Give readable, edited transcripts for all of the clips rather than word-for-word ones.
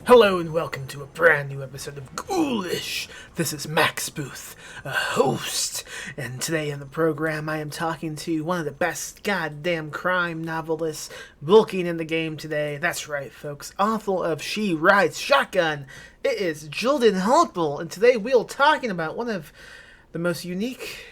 Hello and welcome to a brand new episode of Ghoulish. This is Max Booth, a host, and today on the program I am talking to one of the best goddamn crime novelists looking in the game today. That's right, folks, author of She Rides Shotgun. It is Jordan Harper, and today we're talking about one of the most unique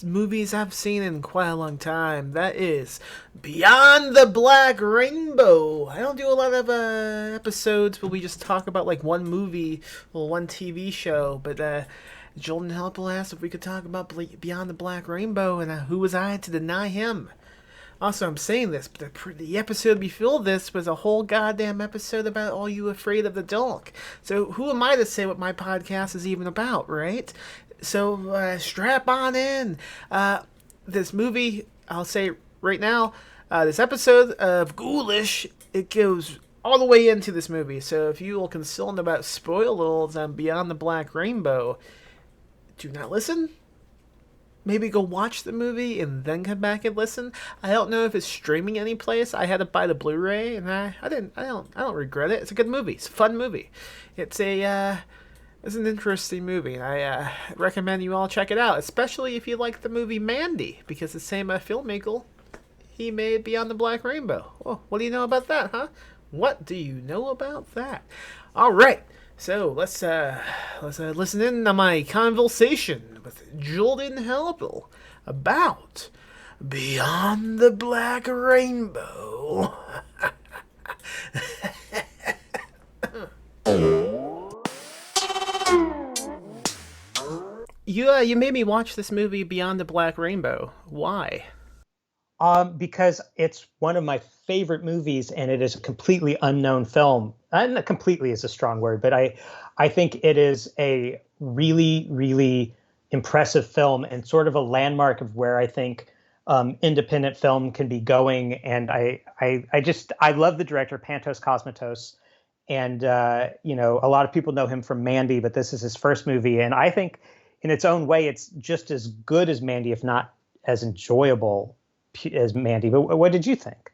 movies I've seen in quite a long time. That is Beyond the Black Rainbow. I don't do a lot of episodes where we just talk about like one movie or one TV show, but Jordan Harper asked if we could talk about Beyond the Black Rainbow, and who was I to deny him? Also, I'm saying this, but the episode before this was a whole goddamn episode about Are You Afraid of the Dark? So who am I to say what my podcast is even about, right? So strap on in. This movie, I'll say right now, this episode of Ghoulish, it goes all the way into this movie. So if you are concerned about spoilers on Beyond the Black Rainbow, do not listen. Maybe go watch the movie and then come back and listen. I don't know if it's streaming any place. I had to buy the Blu-ray, and I don't regret it. It's a good movie. It's a fun movie. It's an interesting movie, and I recommend you all check it out, especially if you like the movie Mandy, because the same filmmaker, he made Beyond the Black Rainbow. Oh, what do you know about that, huh? What do you know about that? All right, so let's listen in on my conversation with Jordan Harper about Beyond the Black Rainbow. You made me watch this movie Beyond the Black Rainbow. Why? Because it's one of my favorite movies, and it is a completely unknown film. And completely is a strong word, but I think it is a really, really impressive film and sort of a landmark of where I think independent film can be going. And I love the director, Panos Cosmatos. And, a lot of people know him from Mandy, but this is his first movie. And I think in its own way, it's just as good as Mandy, if not as enjoyable as Mandy. But what did you think?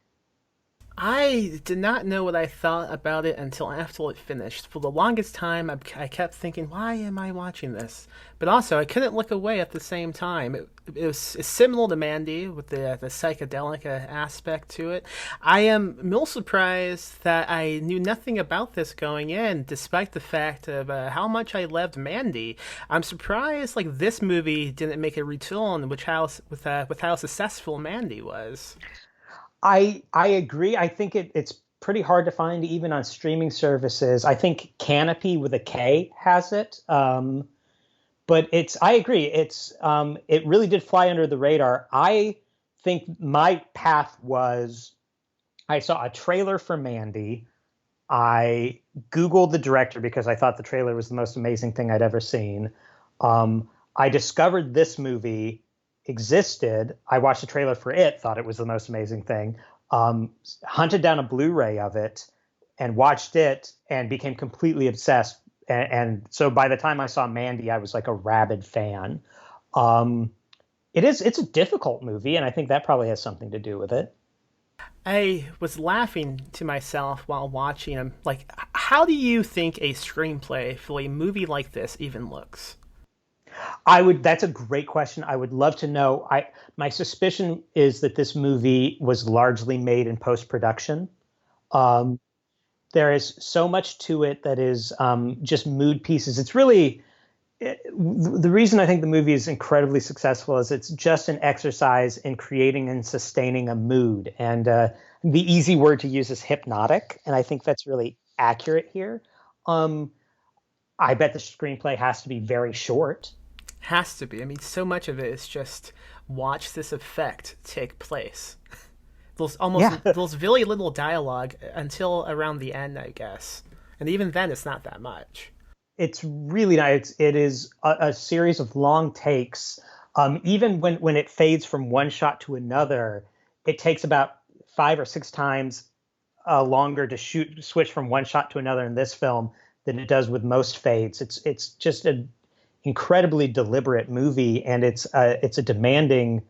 I did not know what I thought about it until after it finished. For the longest time, I kept thinking, why am I watching this? But also, I couldn't look away at the same time. It's similar to Mandy with the psychedelic aspect to it. I am more surprised that I knew nothing about this going in, despite the fact of how much I loved Mandy. I'm surprised like this movie didn't make a return, with how successful Mandy was. I agree. I think it's pretty hard to find even on streaming services. I think Canopy with a K has it. But I agree. It really did fly under the radar. I think my path was, I saw a trailer for Mandy. I Googled the director because I thought the trailer was the most amazing thing I'd ever seen. I discovered this movie existed. I watched the trailer for it, thought it was the most amazing thing, hunted down a Blu-ray of it and watched it and became completely obsessed. And so by the time I saw Mandy, I was like a rabid fan. It's a difficult movie, and I think that probably has something to do with it. I was laughing to myself while watching him. Like, how do you think a screenplay for a movie like this even looks? That's a great question. I would love to know. My suspicion is that this movie was largely made in post-production. There is so much to it that is just mood pieces. It's really the reason I think the movie is incredibly successful is it's just an exercise in creating and sustaining a mood. And the easy word to use is hypnotic. And I think that's really accurate here. I bet the screenplay has to be very short. Has to be. I mean, so much of it is just watch this effect take place. There's very little dialogue until around the end, I guess. And even then, it's not that much. It's really nice. It is a series of long takes. Even when it fades from one shot to another, it takes about 5 or 6 times longer to switch from one shot to another in this film than it does with most fades. It's just an incredibly deliberate movie, and it's a demanding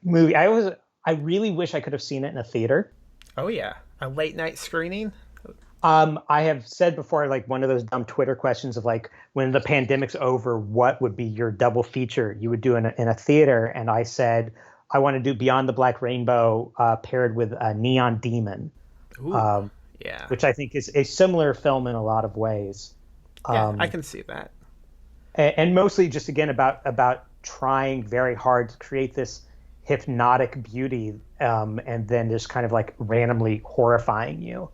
movie. I really wish I could have seen it in a theater. Oh yeah, a late night screening. I have said before, like one of those dumb Twitter questions of like, when the pandemic's over, what would be your double feature you would do in a theater? And I said, I want to do Beyond the Black Rainbow paired with Neon Demon. Ooh, yeah. Which I think is a similar film in a lot of ways. Yeah, I can see that. And mostly just, again, about trying very hard to create this hypnotic beauty and then just kind of like randomly horrifying you.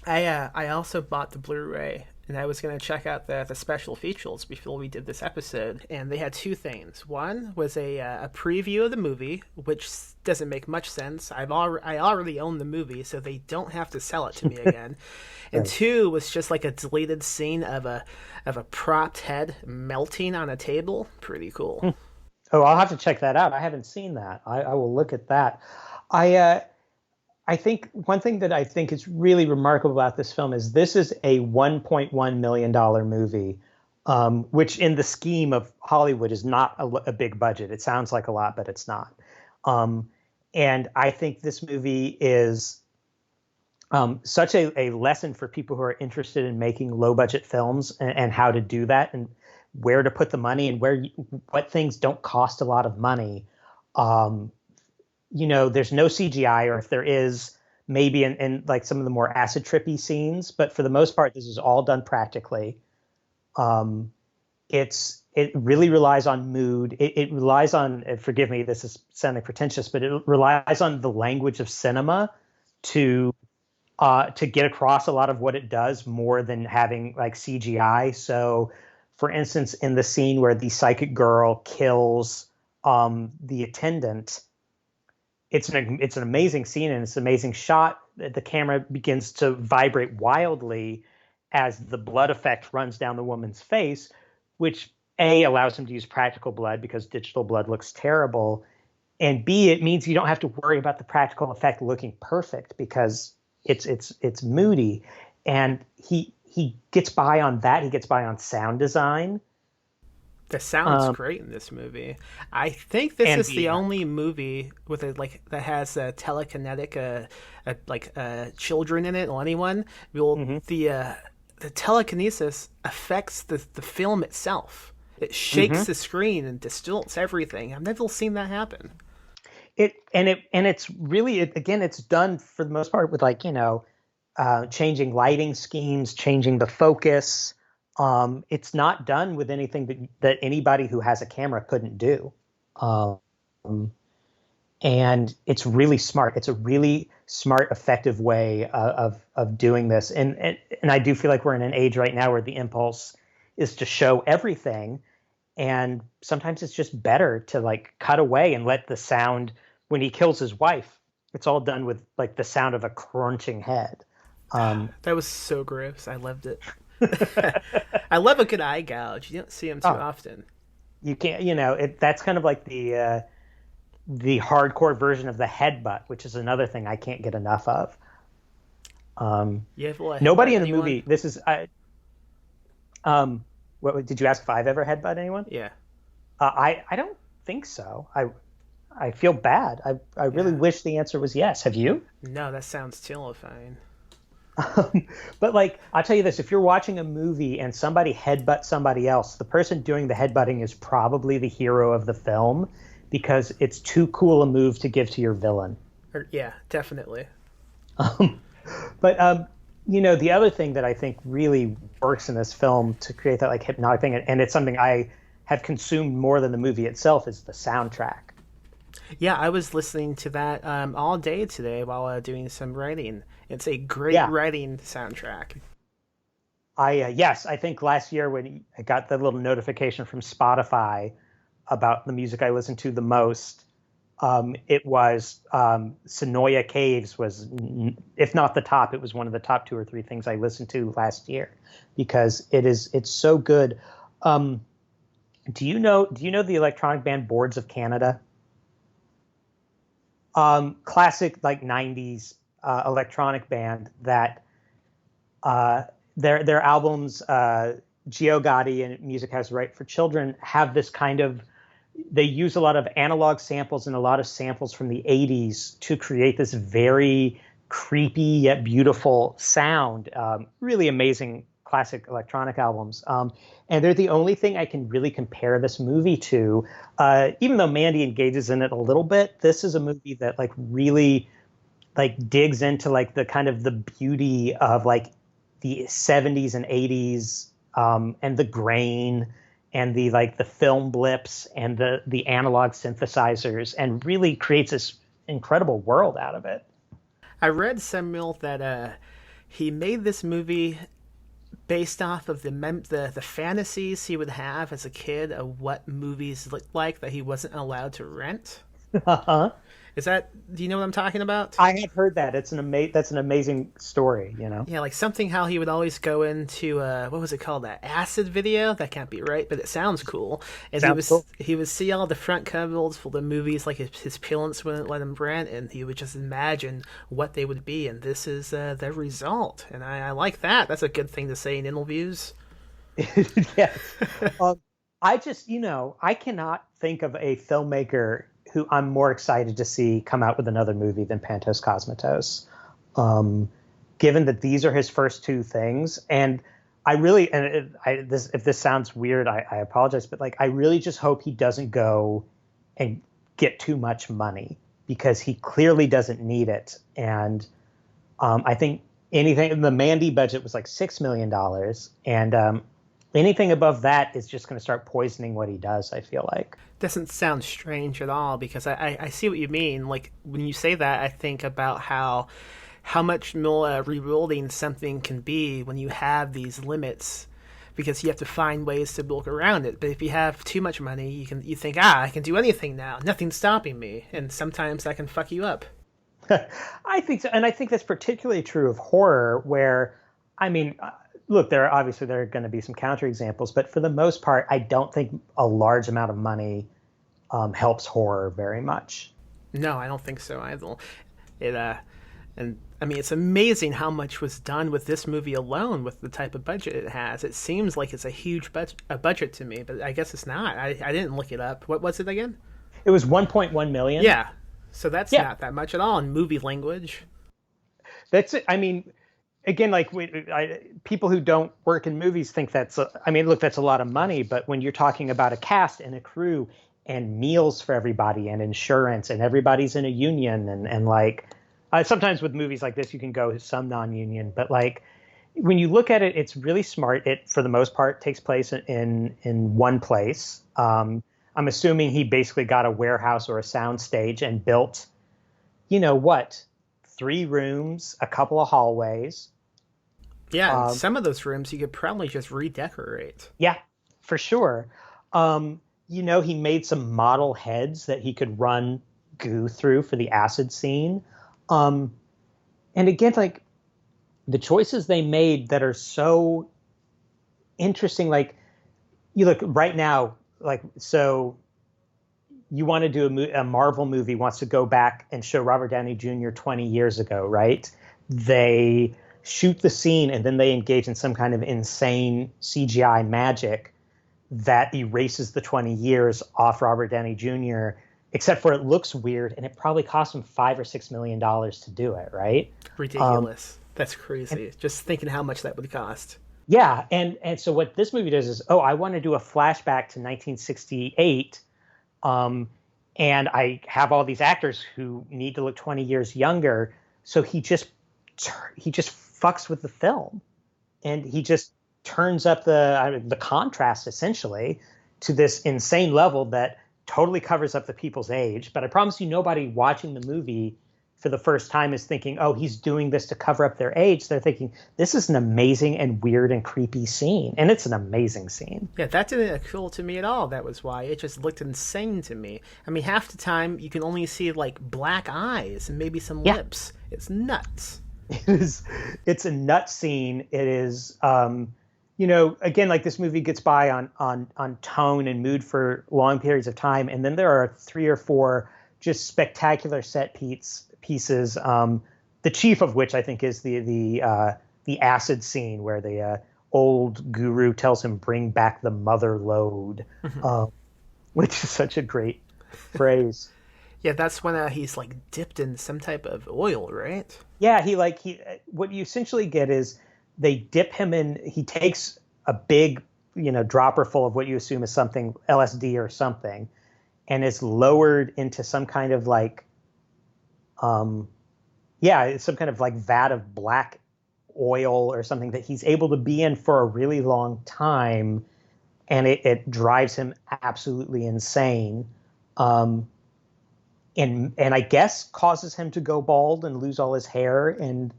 I also bought the Blu-ray, and I was going to check out the special features before we did this episode, and they had 2 things. One was a preview of the movie, which doesn't make much sense. I already own the movie, so they don't have to sell it to me again. And right. 2 was just like a deleted scene of a propped head melting on a table. Pretty cool. Oh, I'll have to check that out. I haven't seen that. I will look at that. I think one thing that I think is really remarkable about this film is this is a $1.1 million movie, which in the scheme of Hollywood is not a big budget. It sounds like a lot, but it's not. And I think this movie is such a lesson for people who are interested in making low budget films and how to do that and where to put the money and what things don't cost a lot of money. There's no CGI, or if there is, maybe in like some of the more acid trippy scenes, but for the most part, this is all done practically. It really relies on mood. It relies on, forgive me, this is sounding pretentious, but it relies on the language of cinema to get across a lot of what it does more than having like CGI. So, for instance, in the scene where the psychic girl kills the attendant, it's an amazing scene and it's an amazing shot. The camera begins to vibrate wildly as the blood effect runs down the woman's face, which A, allows him to use practical blood because digital blood looks terrible, and B, it means you don't have to worry about the practical effect looking perfect because it's moody. And he gets by on that. He gets by on sound design. The sound's great in this movie. I think this is the only movie with that has a telekinetic children in it or anyone. Well, the telekinesis affects the film itself. It shakes the screen and distorts everything. I've never seen that happen. It's really again, it's done for the most part with changing lighting schemes, changing the focus. It's not done with anything that anybody who has a camera couldn't do. And it's really smart. It's a really smart, effective way of doing this. And I do feel like we're in an age right now where the impulse is to show everything. And sometimes it's just better to cut away and let the sound, when he kills his wife, it's all done with the sound of a crunching head. That was so gross. I loved it. I love a good eye gouge. You don't see them too often. You can't, that's kind of like the hardcore version of the headbutt, which is another thing I can't get enough of. Nobody in the movie. This is. What did you ask if I've ever headbutt anyone? Yeah. I don't think so. I feel bad. I really wish the answer was yes. Have you? No, that sounds terrifying. But I'll tell you this, if you're watching a movie and somebody headbutts somebody else, the person doing the headbutting is probably the hero of the film because it's too cool a move to give to your villain. Yeah, definitely. But the other thing that I think really works in this film to create that hypnotic thing, and it's something I have consumed more than the movie itself, is the soundtrack. Yeah, I was listening to that all day today while doing some writing. It's a great writing soundtrack. Yes, I think last year when I got the little notification from Spotify about the music I listened to the most, it was Sonoya Caves was, if not the top, it was one of the top two or three things I listened to last year because it's so good. Do you know the electronic band Boards of Canada? Classic like 90s electronic band that their albums Geo Gotti and Music Has Right for Children have this kind of, they use a lot of analog samples and a lot of samples from the 80s to create this very creepy yet beautiful sound. Really amazing classic electronic albums. And they're the only thing I can really compare this movie to. Even though Mandy engages in it a little bit, this is a movie that like really like digs into like the kind of the beauty of like the 70s and 80s, and the grain and the like the film blips and the analog synthesizers, and really creates this incredible world out of it. I read, Samuel, that he made this movie based off of the fantasies he would have as a kid of what movies looked like that he wasn't allowed to rent. Uh-huh. Do you know what I'm talking about? I have heard that. That's an amazing story, Yeah, like something how he would always go into what was it called? That acid video? That can't be right, but it sounds cool. And Sounds cool. he would see all the front covers for the movies, like his parents wouldn't let him rent, and he would just imagine what they would be, and this is the result. And I like that. That's a good thing to say in interviews. Yes. I cannot think of a filmmaker who I'm more excited to see come out with another movie than Panos Cosmatos. Given that these are his first two things, and I really, if this sounds weird, I apologize, but like I really just hope he doesn't go and get too much money because he clearly doesn't need it. And I think the Mandy budget was like $6 million, and anything above that is just going to start poisoning what he does, I feel like. Doesn't sound strange at all because I see what you mean. Like when you say that, I think about how much more rebuilding something can be when you have these limits, because you have to find ways to work around it. But if you have too much money, you think, I can do anything now, nothing's stopping me, and sometimes that can fuck you up. I think so, and I think that's particularly true of horror, where I mean. Look, there are going to be some counterexamples, but for the most part, I don't think a large amount of money helps horror very much. No, I don't think so either. And I mean, it's amazing how much was done with this movie alone with the type of budget it has. It seems like it's a huge budget to me, but I guess it's not. I didn't look it up. What was it again? It was 1.1 million. Yeah, so that's not that much at all in movie language. That's it. I mean. Again, like people who don't work in movies think that's a lot of money. But when you're talking about a cast and a crew and meals for everybody and insurance and everybody's in a union and like sometimes with movies like this, you can go some non-union. But like when you look at it, it's really smart. It, for the most part, takes place in one place. I'm assuming he basically got a warehouse or a sound stage and built, 3 rooms, a couple of hallways. Yeah, some of those rooms you could probably just redecorate. Yeah, for sure. He made some model heads that he could run goo through for the acid scene. And again, like the choices they made that are so interesting, like you look right now, like, so you want to do a Marvel movie wants to go back and show Robert Downey Jr. 20 years ago, right? They shoot the scene and then they engage in some kind of insane CGI magic that erases the 20 years off Robert Downey Jr., except for it looks weird and it probably cost him $5 or $6 million to do it, right? Ridiculous. That's crazy. Just thinking how much that would cost. Yeah, and so what this movie does is, I want to do a flashback to 1968, and I have all these actors who need to look 20 years younger, so he just fucks with the film, and he just turns up the contrast essentially to this insane level that totally covers up the people's age. But I promise you, nobody watching the movie for the first time is thinking, oh, he's doing this to cover up their age. They're thinking, this is an amazing and weird and creepy scene. And it's an amazing scene. Yeah, that didn't appeal to me at all. That was why it just looked insane to me. I mean, half the time you can only see like black eyes and maybe some lips. It's nuts. It's a nut scene. It is, again, like this movie gets by on tone and mood for long periods of time. And then there are 3 or 4 just spectacular set pieces. The chief of which I think is the acid scene where the old guru tells him, "Bring back the mother lode," which is such a great phrase. Yeah, that's when he's like dipped in some type of oil, right? Yeah, what you essentially get is they dip him in. He takes a big, dropper full of what you assume is something LSD or something, and is lowered into some kind of like, it's some kind of like vat of black oil or something that he's able to be in for a really long time, and it drives him absolutely insane. And I guess causes him to go bald and lose all his hair and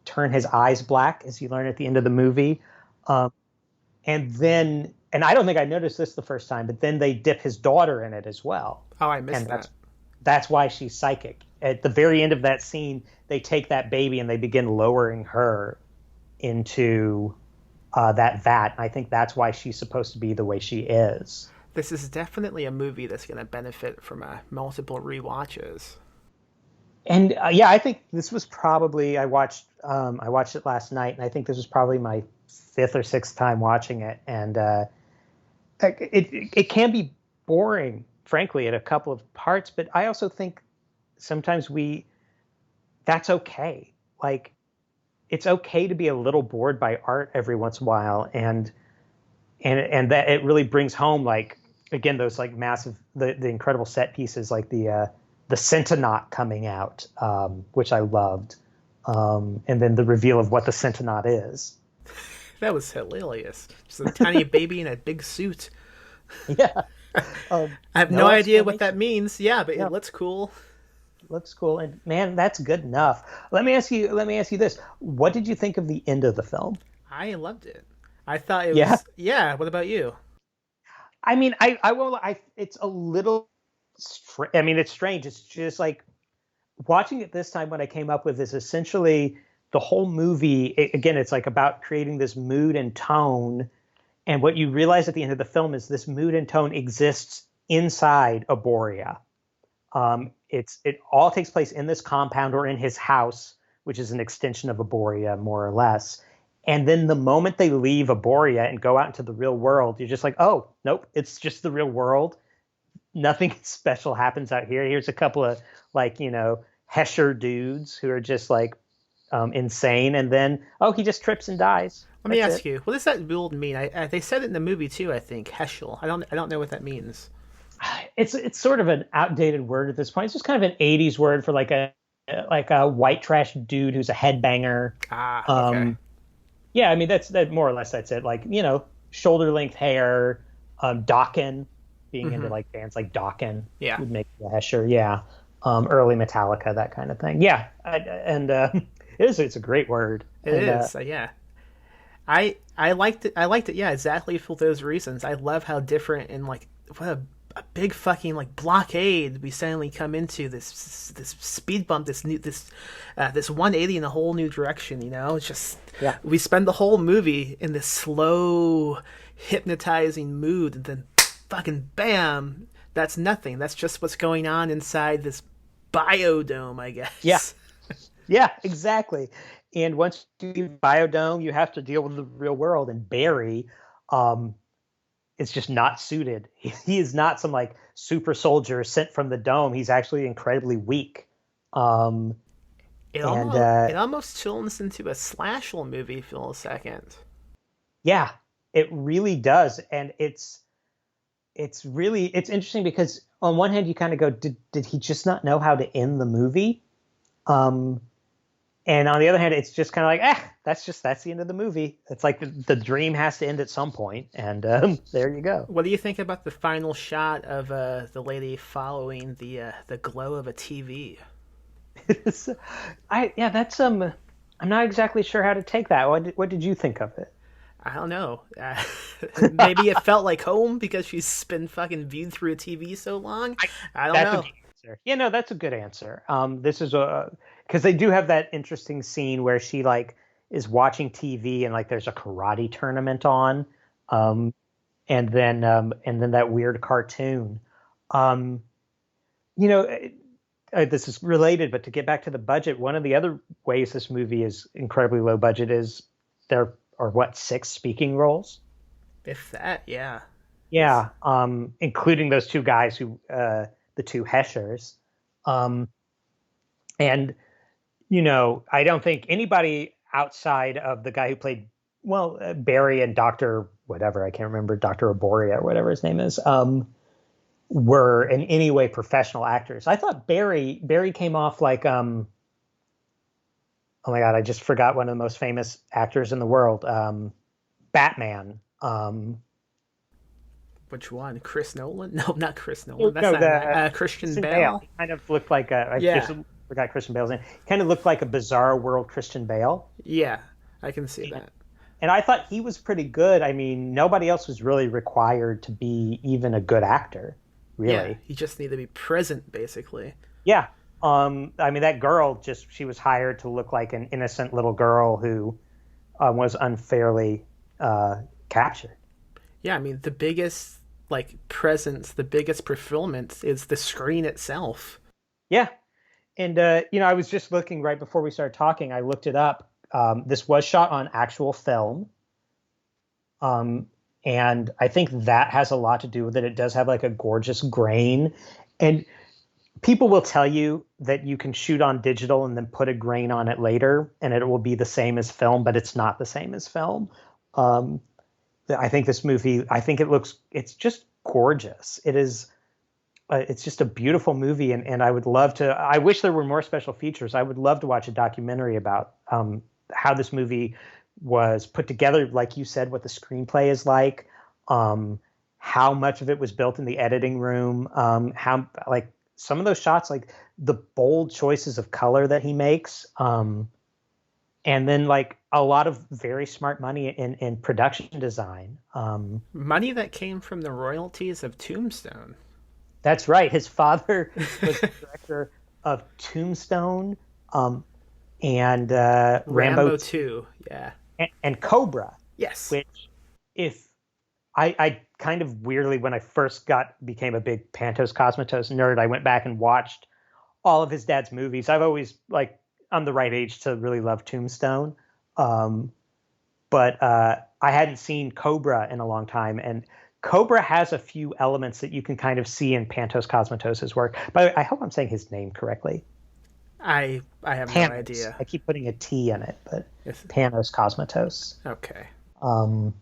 turn his eyes black, as you learn at the end of the movie. And I don't think I noticed this the first time, but then they dip his daughter in it as well. Oh, I missed that. That's why she's psychic. At the very end of that scene, they take that baby and they begin lowering her into that vat. I think that's why she's supposed to be the way she is. This is definitely a movie that's going to benefit from multiple rewatches. And I think this was probably I watched it last night, and I think this was probably my 5th or 6th time watching it, and it can be boring, frankly, at a couple of parts. But I also think sometimes that's okay. Like, it's okay to be a little bored by art every once in a while, and that it really brings home, like, again, those like massive, the incredible set pieces, like the Centonaut coming out, which I loved, and then the reveal of what the Centonaut is. That was hilarious. Just a tiny baby in a big suit. Yeah. I have no idea what that means. Yeah, but it looks cool. Looks cool, and man, that's good enough. Let me ask you this: what did you think of the end of the film? I loved it. I thought it was. Yeah. What about you? I mean, it's a little. It's strange. It's just like watching it this time when I came up with this. Essentially, the whole movie. Again, it's like about creating this mood and tone. And what you realize at the end of the film is this mood and tone exists inside Aboria. It all takes place in this compound or in his house, which is an extension of Aboria, more or less. And then the moment they leave Aboria and go out into the real world, you're just like, oh, nope, it's just the real world. Nothing special happens out here. Here's a couple of Hesher dudes who are just like insane. And then, he just trips and dies. Let me ask you, what does that build mean? They said it in the movie too, I think, Heschel. I don't know what that means. It's sort of an outdated word at this point. It's just kind of an 80s word for like a white trash dude who's a headbanger. Okay. Yeah, I mean that's more or less that's it. Like, shoulder length hair, Dokken, being into like bands like Dokken would make the Hesher. Yeah, early Metallica, that kind of thing. Yeah, it's a great word. It is. Yeah. I liked it. I liked it. Yeah, exactly for those reasons. I love how different and like what a big fucking like blockade we suddenly come into this speed bump, this 180 in a whole new direction. It's just we spend the whole movie in this slow, hypnotizing mood, and then fucking bam, that's nothing. That's just what's going on inside this biodome, I guess. Yeah, exactly. And once you leave Biodome, you have to deal with the real world. And Barry, is just not suited. He is not some like super soldier sent from the dome. He's actually incredibly weak. It almost turns into a slasher movie for a second. Yeah, it really does. And it's interesting because on one hand you kind of go, did he just not know how to end the movie? And on the other hand, it's just kind of like, that's the end of the movie. It's like the dream has to end at some point, and there you go. What do you think about the final shot of the lady following the glow of a TV? It's, that's I'm not exactly sure how to take that. What did you think of it? I don't know. Maybe it felt like home because she's been fucking viewed through a TV so long. I don't That's a know. good answer. Yeah, no, that's a good answer. This is a because they do have that interesting scene where she like is watching TV and like there's a karate tournament on, um, and then that weird cartoon. Um, you know, this is related, but to get back to the budget, one of the other ways this movie is incredibly low budget is there are what, six speaking roles? If that, yeah. It's, Yeah, including those two guys who, the two Heschers. Um, and, I don't think anybody outside of the guy who played, well, Barry and Dr. whatever, I can't remember, Dr. Aboria or whatever his name is, were in any way professional actors. I thought Barry came off like, oh my God, I just forgot one of the most famous actors in the world, Batman. which one? Chris Nolan? No, not Chris Nolan. That's No, not the Christian Christian Bale. Bale. He kind of looked like a. I just Yeah, forgot Christian Bale's name. He kind of looked like a bizarre world Christian Bale, yeah. I can see that. and I thought he was pretty good. I mean, nobody else was really required to be even a good actor, Yeah, really. you just need to be present, basically. Yeah. I mean, that girl she was hired to look like an innocent little girl who was unfairly captured. Yeah, I mean the biggest like presence, the biggest fulfillment is the screen itself. Yeah. And I was just looking right before we started talking. I looked it up. This was shot on actual film, and I think that has a lot to do with it. It does have like a gorgeous grain, and people will tell you that you can shoot on digital and then put a grain on it later, and it will be the same as film, but it's not the same as film. Um, I think this movie. I think it's just gorgeous. It is. It's just a beautiful movie, and I would love to. I wish there were more special features. I would love to watch a documentary about how this movie was put together, like you said, what the screenplay is like, how much of it was built in the editing room, how like some of those shots, like the bold choices of color that he makes, and then like a lot of very smart money in production design. Money that came from the royalties of Tombstone. That's right. His father was the director of Tombstone, and Rambo Rambo 2. Yeah. and Cobra, Yes. which if I kind of weirdly, when I first became a big Panos Cosmatos nerd, I went back and watched all of his dad's movies. I've always like I'm the right age to really love Tombstone, but I hadn't seen Cobra in a long time, and Cobra has a few elements that you can kind of see in Panos Cosmatos' work. But I hope I'm saying his name correctly. I have no Panos. idea. I keep putting a T in it, but Yes. Panos Cosmatos. Okay. Um,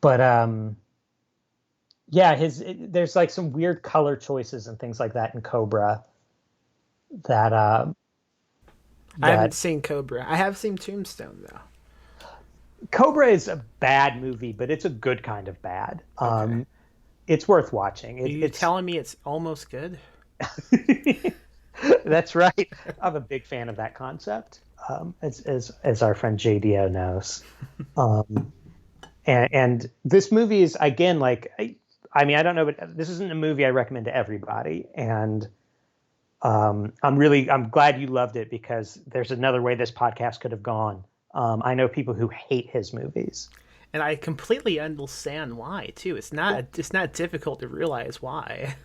but yeah, there's like some weird color choices and things like that in Cobra that I haven't that seen Cobra. I have seen Tombstone though. Cobra is a bad movie, but it's a good kind of bad. Okay. It's worth watching. Are you telling me it's almost good? That's right. I'm a big fan of that concept, as our friend JDO knows. Um, and this movie is again like I mean I don't know, but this isn't a movie I recommend to everybody. And I'm glad you loved it because there's another way this podcast could have gone. I know people who hate his movies. And I completely understand why too. It's not difficult to realize why.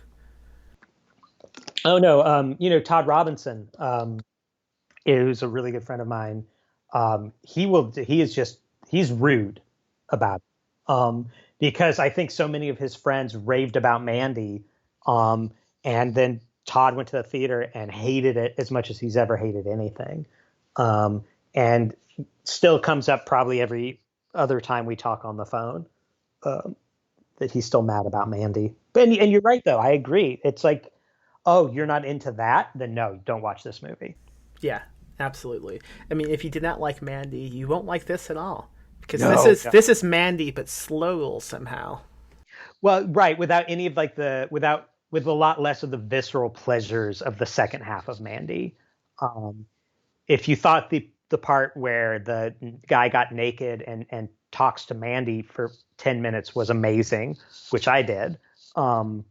Oh no, Todd Robinson, who's a really good friend of mine. He's rude about it. Because I think so many of his friends raved about Mandy, and then Todd went to the theater and hated it as much as he's ever hated anything, and still comes up probably every other time we talk on the phone, um, that he's still mad about Mandy. And you're right though, I agree. It's like, oh, you're not into that? Then no, don't watch this movie. Yeah, absolutely. I mean, if you did not like Mandy, you won't like this at all because No, this is Mandy but slow somehow. well, right, without any of like without with a lot less of the visceral pleasures of the second half of Mandy. If you thought the part where the guy got naked and talks to Mandy for 10 minutes was amazing, which I did, then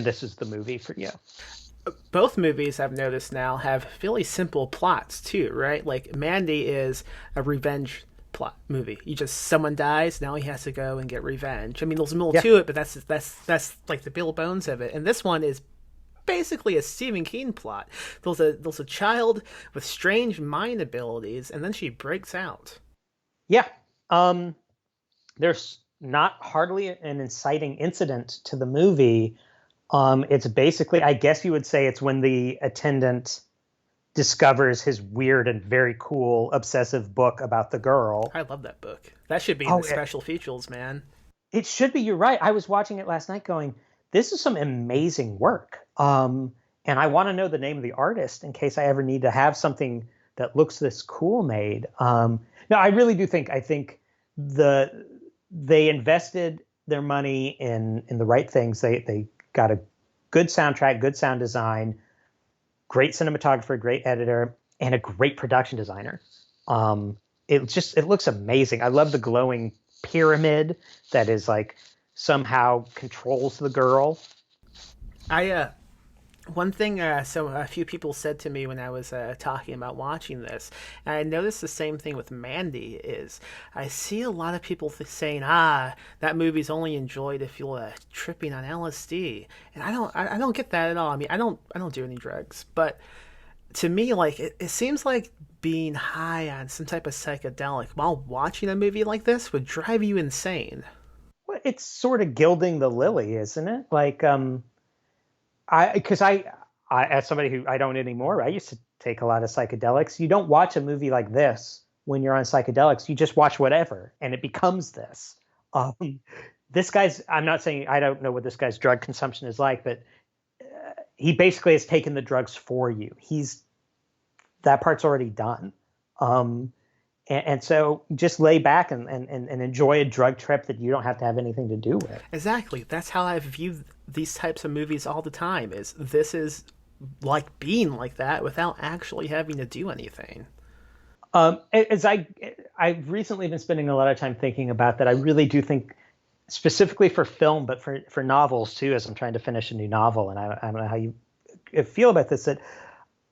this is the movie for you. Both movies I've noticed now have fairly simple plots too, right? Like Mandy is a revenge plot movie. Someone dies, now he has to go and get revenge. I mean, there's more to it, but that's like the bare bones of it. And this one is basically a Stephen King plot. There's a child with strange mind abilities, and then she breaks out. Yeah. There's not hardly an inciting incident to the movie. It's basically, I guess you would say, it's when the attendant discovers his weird and very cool obsessive book about the girl. I love that book. That should be in the special features, man. It should be. You're right. I was watching it last night going, this is some amazing work. And I want to know the name of the artist in case I ever need to have something that looks this cool made. No, I really do think, they invested their money in the right things. They got a good soundtrack, good sound design, great cinematographer, great editor, and a great production designer. It looks amazing. I love the glowing pyramid that is like somehow controls the girl. One thing, so a few people said to me when I was talking about watching this, and I noticed the same thing with Mandy, is I see a lot of people saying, that movie's only enjoyed if you're tripping on LSD, and I don't get that at all. I mean, I don't do any drugs, but to me, like, it seems like being high on some type of psychedelic while watching a movie like this would drive you insane. Well, it's sort of gilding the lily, isn't it? Like, because I, as somebody who I don't anymore, I used to take a lot of psychedelics. You don't watch a movie like this when you're on psychedelics. You just watch whatever, and it becomes this. This guy's, I'm not saying, I don't know what this guy's drug consumption is like, but he basically has taken the drugs for you. That part's already done. And so just lay back and enjoy a drug trip that you don't have to have anything to do with. Exactly. That's how I view these types of movies all the time. This is like being like that without actually having to do anything. I've recently been spending a lot of time thinking about that. I really do think, specifically for film, but for novels too, as I'm trying to finish a new novel, and I don't know how you feel about this, that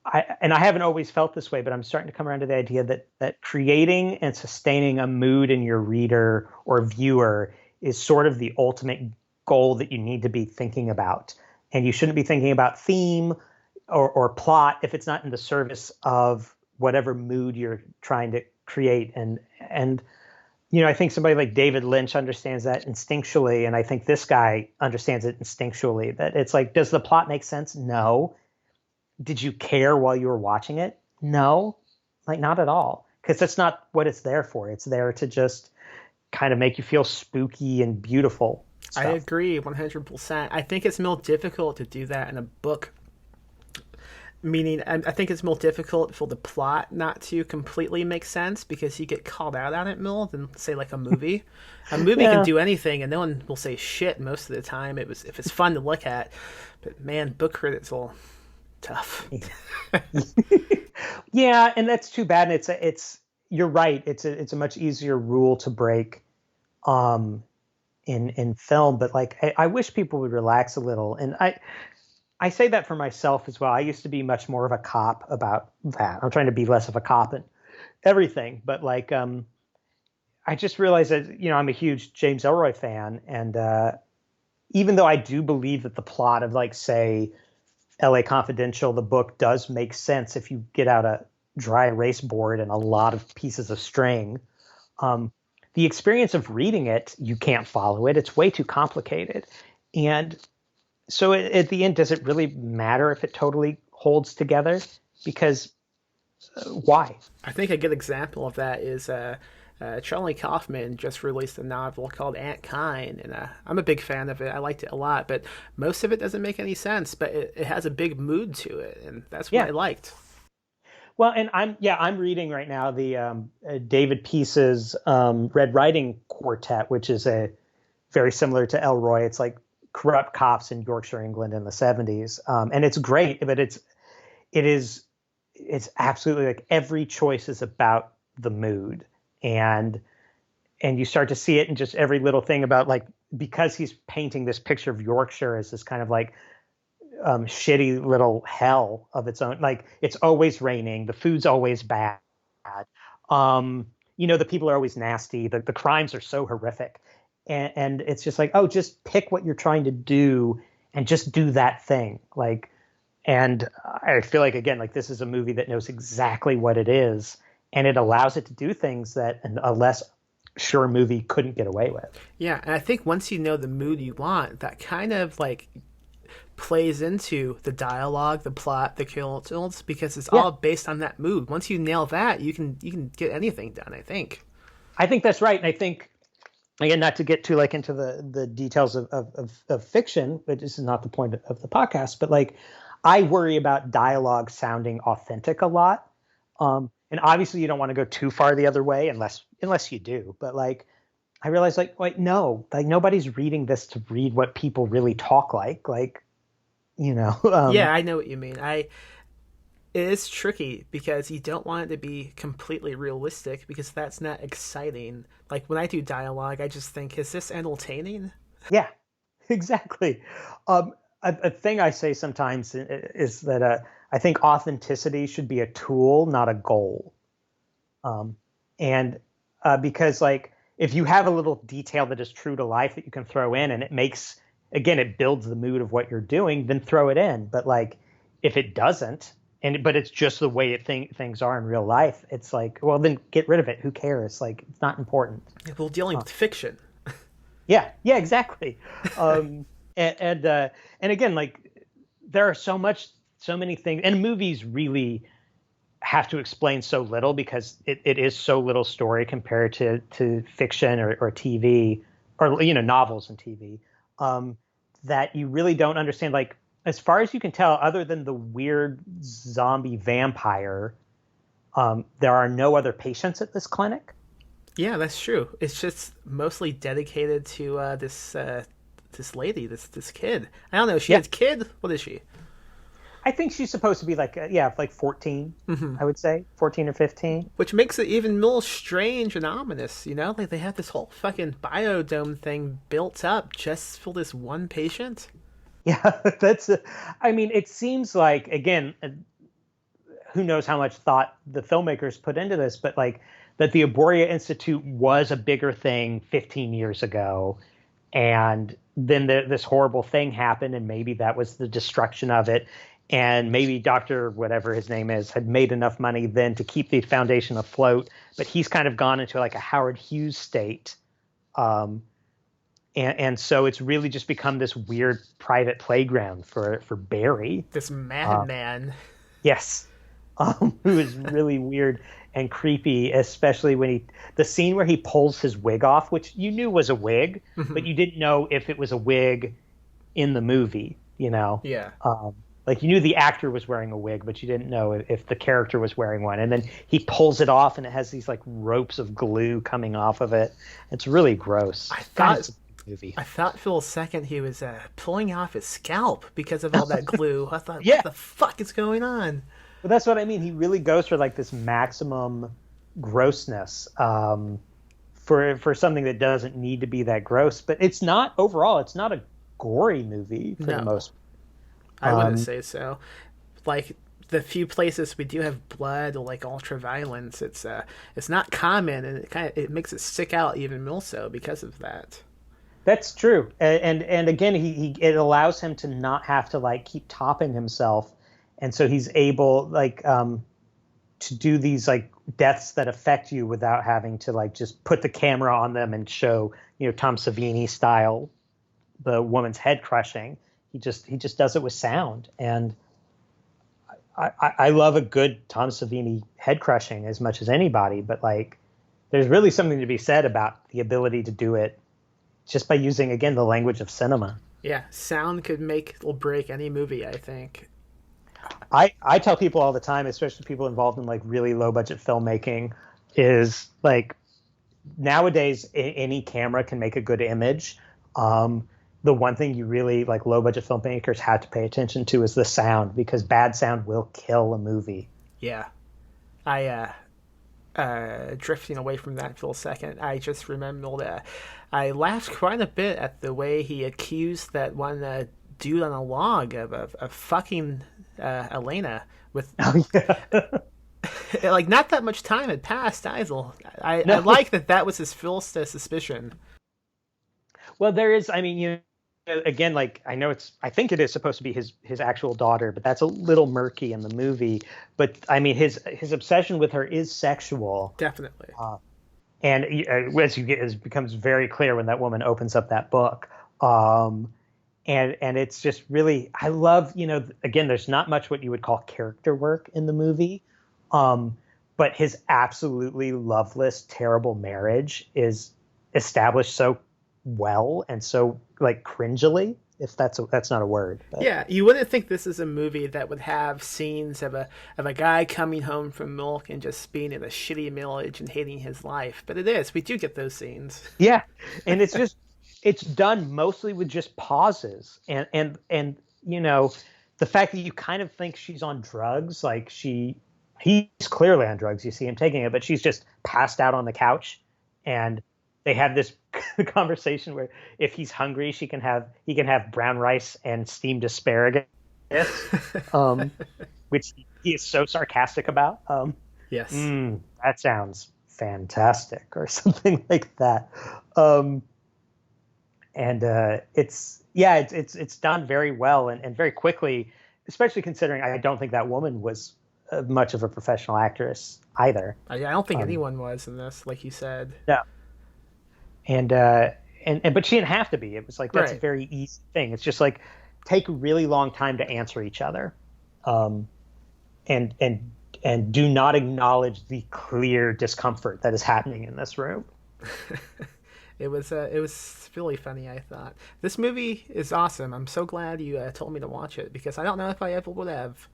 I haven't always felt this way, but I'm starting to come around to the idea that creating and sustaining a mood in your reader or viewer is sort of the ultimate goal that you need to be thinking about. And you shouldn't be thinking about theme or plot if it's not in the service of whatever mood you're trying to create. And I think somebody like David Lynch understands that instinctually, and I think this guy understands it instinctually, that it's like, does the plot make sense? No. Did you care while you were watching it? No, like not at all. Because that's not what it's there for. It's there to just kind of make you feel spooky and beautiful stuff. I agree 100%. I think it's more difficult to do that in a book. Meaning, I think it's more difficult for the plot not to completely make sense because you get called out on it more than, say, like a movie. A movie can do anything, and no one will say shit most of the time. If it's fun to look at. But, man, book critics will... tough. Yeah, and that's too bad. And it's you're right. It's a much easier rule to break in film, but like I wish people would relax a little. And I say that for myself as well. I used to be much more of a cop about that. I'm trying to be less of a cop in everything, but like I just realized that I'm a huge James Ellroy fan, and even though I do believe that the plot of, like, say, LA Confidential, the book, does make sense if you get out a dry erase board and a lot of pieces of string. The experience of reading it, you can't follow it. It's way too complicated. And so at the end, does it really matter if it totally holds together? Because why? I think a good example of that is Charlie Kaufman just released a novel called Aunt Kind, and I'm a big fan of it. I liked it a lot, but most of it doesn't make any sense, but it has a big mood to it, and that's what I liked. Well, and I'm reading right now the David Peace's Red Riding Quartet, which is a very similar to Elroy. It's like corrupt cops in Yorkshire, England in the 70s. And it's great, but it's absolutely like every choice is about the mood. And you start to see it in just every little thing about like, because he's painting this picture of Yorkshire as this kind of like shitty little hell of its own. Like it's always raining. The food's always bad. The people are always nasty. The crimes are so horrific. And it's just like, oh, just pick what you're trying to do and just do that thing. Like, and I feel like, again, like this is a movie that knows exactly what it is, and it allows it to do things that a less sure movie couldn't get away with. Yeah, and I think once you know the mood you want, that kind of like plays into the dialogue, the plot, the kills, because it's all based on that mood. Once you nail that, you can get anything done, I think. I think that's right. And I think, again, not to get too like into the details of fiction, but this is not the point of the podcast, but like I worry about dialogue sounding authentic a lot. And obviously you don't want to go too far the other way unless you do. But like I realized like, wait, no, like nobody's reading this to read what people really talk like. Like, yeah, I know what you mean. It is tricky because you don't want it to be completely realistic because that's not exciting. Like when I do dialogue, I just think, is this entertaining? Yeah, exactly. A thing I say sometimes is that I think authenticity should be a tool, not a goal. Because like if you have a little detail that is true to life that you can throw in and it makes, again, it builds the mood of what you're doing, then throw it in. But like if it doesn't, but it's just the way things are in real life, it's like, well, then get rid of it. Who cares? Like it's not important. Well, dealing with fiction. Yeah, exactly. And again, like there are so many things, and movies really have to explain so little because it is so little story compared to fiction or TV or novels and TV, that you really don't understand. Like as far as you can tell, other than the weird zombie vampire, there are no other patients at this clinic. Yeah, that's true. It's just mostly dedicated to this lady, this kid. I don't know. She has a kid. What is she? I think she's supposed to be like 14. Mm-hmm. I would say 14 or 15. Which makes it even more strange and ominous. Like they have this whole fucking biodome thing built up just for this one patient. Yeah, it seems like, again, who knows how much thought the filmmakers put into this, but like that the Arboria Institute was a bigger thing 15 years ago. And then this horrible thing happened, and maybe that was the destruction of it. And maybe Dr. whatever his name is had made enough money then to keep the foundation afloat, but he's kind of gone into like a Howard Hughes state. And so it's really just become this weird private playground for Barry. This madman. Yes. Who is really weird and creepy, especially when the scene where he pulls his wig off, which you knew was a wig, but you didn't know if it was a wig in the movie, Yeah. Like you knew the actor was wearing a wig, but you didn't know if the character was wearing one. And then he pulls it off and it has these like ropes of glue coming off of it. It's really gross. I thought for a second he was pulling off his scalp because of all that glue. I thought, what the fuck is going on? But that's what I mean. He really goes for like this maximum grossness for something that doesn't need to be that gross. But it's not a gory movie for the most part. I wouldn't say so. Like the few places we do have blood or like ultra violence, it's not common, and it makes it stick out even more so because of that. That's true, and again, it allows him to not have to like keep topping himself, and so he's able like to do these like deaths that affect you without having to like just put the camera on them and show Tom Savini style the woman's head crushing. He just does it with sound, and I love a good Tom Savini head crushing as much as anybody. But like, there's really something to be said about the ability to do it just by using, again, the language of cinema. Yeah, sound could make or break any movie, I think. I tell people all the time, especially people involved in like really low budget filmmaking, is like nowadays any camera can make a good image. the one thing you really like low budget filmmakers have to pay attention to is the sound, because bad sound will kill a movie. Yeah. I drifting away from that for a second, I just remembered I laughed quite a bit at the way he accused that one dude on a log of fucking Elena with Oh yeah. like not that much time had passed either. I No. like that was his first suspicion. Well, there is. I mean, again, like I think it is supposed to be his actual daughter, but that's a little murky in the movie. But I mean, his obsession with her is sexual, Definitely. and as you get, it becomes very clear when that woman opens up that book. And it's just really, I love, again, there's not much what you would call character work in the movie, but his absolutely loveless, terrible marriage is established so well and so like cringily, if that's not a word. But. Yeah, you wouldn't think this is a movie that would have scenes of a guy coming home from milk and just being in a shitty village and hating his life, but it is. We do get those scenes. Yeah, and it's done mostly with just pauses, and the fact that you kind of think she's on drugs, like he's clearly on drugs. You see him taking it, but she's just passed out on the couch, and they have this conversation where if he's hungry, he can have brown rice and steamed asparagus, which he is so sarcastic about. Yes. That sounds fantastic, or something like that. And it's done very well and very quickly, especially considering I don't think that woman was much of a professional actress either. I don't think anyone was in this, like you said. No. And but she didn't have to be. It was like that's Right. a very easy thing. It's just like take a really long time to answer each other, and do not acknowledge the clear discomfort that is happening in this room. It was really funny. I thought this movie is awesome. I'm so glad you told me to watch it because I don't know if I ever would have.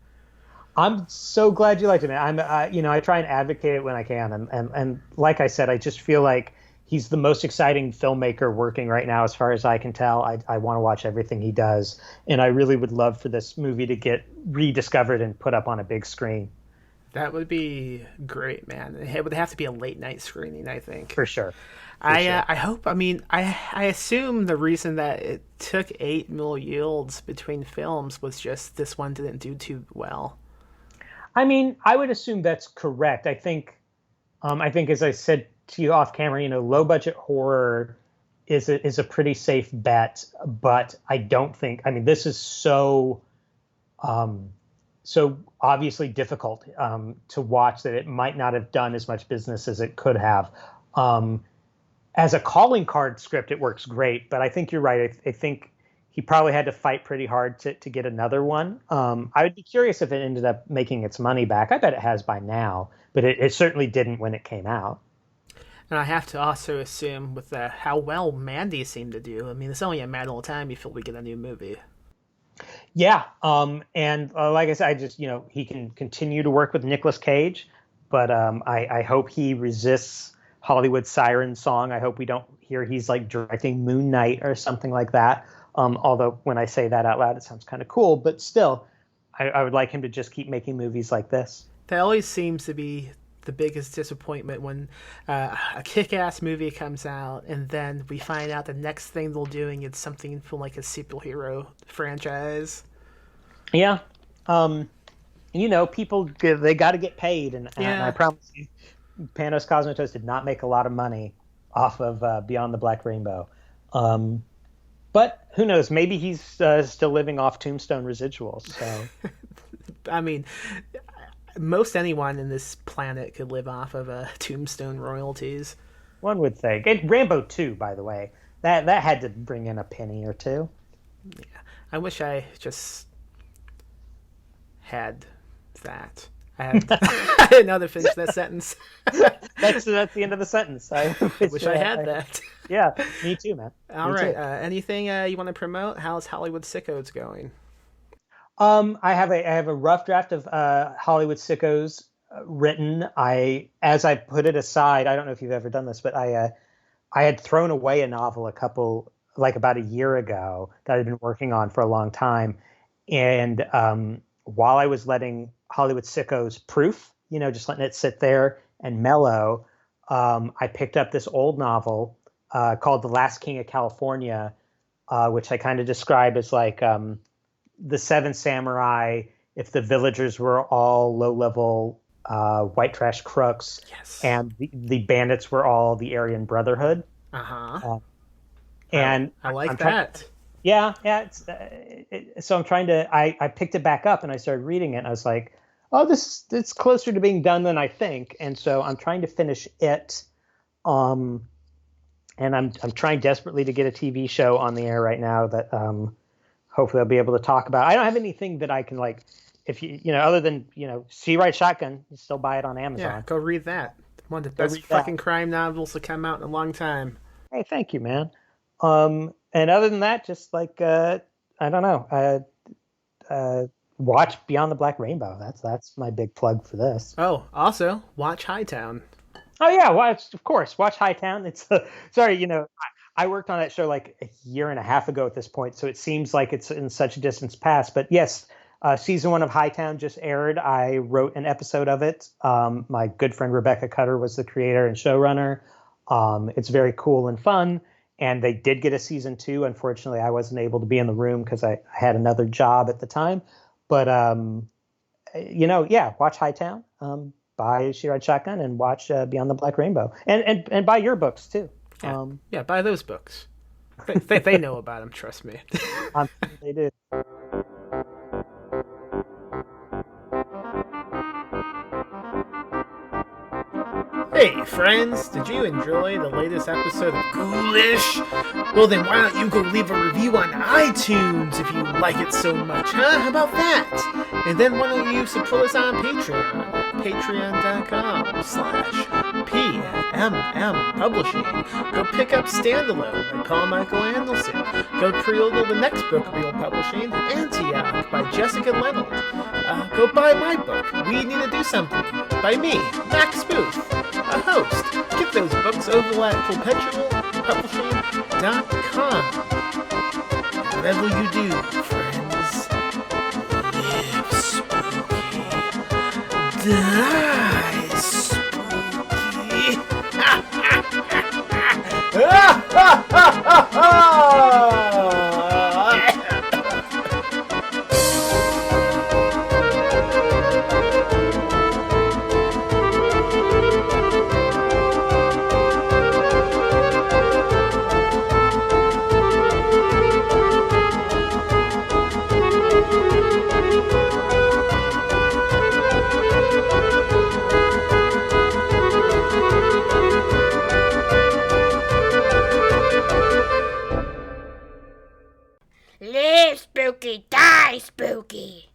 I'm so glad you liked it, man. I try and advocate it when I can, and like I said, I just feel like he's the most exciting filmmaker working right now, as far as I can tell. I want to watch everything he does, and I really would love for this movie to get rediscovered and put up on a big screen. That would be great, man. It would have to be a late night screening, I think. For sure. I hope. I mean, I assume the reason that it took 8 more yields between films was just this one didn't do too well. I mean, I would assume that's correct. I think as I said to you off camera, low budget horror is a pretty safe bet, but I don't think. I mean, this is so obviously difficult to watch that it might not have done as much business as it could have. As a calling card script, it works great, but I think you're right. I think he probably had to fight pretty hard to get another one. I would be curious if it ended up making its money back. I bet it has by now, but it certainly didn't when it came out. And I have to also assume with how well Mandy seemed to do. I mean, it's only a matter of time before we get a new movie. Yeah, and like I said, I just he can continue to work with Nicolas Cage, but I hope he resists Hollywood siren song. I hope we don't hear he's like directing Moon Knight or something like that. Although when I say that out loud, it sounds kind of cool, but still, I would like him to just keep making movies like this. That always seems to be the biggest disappointment when a kick-ass movie comes out and then we find out the next thing they're doing is something from like a superhero franchise. Yeah. People, they got to get paid, and I promise you, Panos Cosmatos did not make a lot of money off of Beyond the Black Rainbow. But who knows? Maybe he's still living off Tombstone residuals. So, I mean, most anyone in this planet could live off of Tombstone royalties. One would think. And Rambo 2, by the way, that had to bring in a penny or two. Yeah, I wish I just had that. I didn't know how to finish that sentence. That's the end of the sentence. I wish I had that. Yeah, me too, man. All right. Anything you want to promote? How's Hollywood Sickos going? I have a rough draft of Hollywood Sickos written. As I put it aside, I don't know if you've ever done this, but I had thrown away a novel a couple like about a year ago that I'd been working on for a long time. And while I was letting Hollywood Sickos proof, just letting it sit there and mellow, I picked up this old novel called The Last King of California, which I kind of describe as like the Seven Samurai if the villagers were all low-level white trash crooks, Yes. and the bandits were all the Aryan Brotherhood. Uh-huh. And I like I'm that. Yeah. So I'm trying to. I picked it back up and I started reading it. And I was like, oh, it's closer to being done than I think. And so I'm trying to finish it. And I'm trying desperately to get a TV show on the air right now that hopefully I'll be able to talk about. I don't have anything that I can like. If other than See Right Shotgun, you still buy it on Amazon. Yeah, go read that. One of the best fucking crime novels to come out in a long time. Hey, thank you, man. And other than that, just like I don't know, watch Beyond the Black Rainbow. That's my big plug for this. Oh, also watch Hightown. Oh yeah, of course, watch Hightown. It's sorry, I worked on that show like a year and a half ago at this point, so it seems like it's in such a distance past. But yes, season 1 of Hightown just aired. I wrote an episode of it. My good friend Rebecca Cutter was the creator and showrunner. It's very cool and fun. And they did get a season 2. Unfortunately, I wasn't able to be in the room because I had another job at the time. But, watch Hightown, buy She Ride Shotgun, and watch Beyond the Black Rainbow. And buy your books, too. Yeah, buy those books. They know about them, trust me. They do. Hey friends, did you enjoy the latest episode of Ghoulish? Well then why don't you go leave a review on iTunes if you like it so much, huh? How about that? And then why don't you support us on Patreon at patreon.com/PMM Publishing. Go pick up Standalone by Paul Michael Anderson. Go pre-order the next book we're publishing, Antioch by Jessica Leonard. Go buy my book, We Need to Do Something, by me, Max Booth, a host. Get those books over at perpetualpublishing.com. Whatever you do, friends, live spooky, die spooky. Live spooky, die spooky.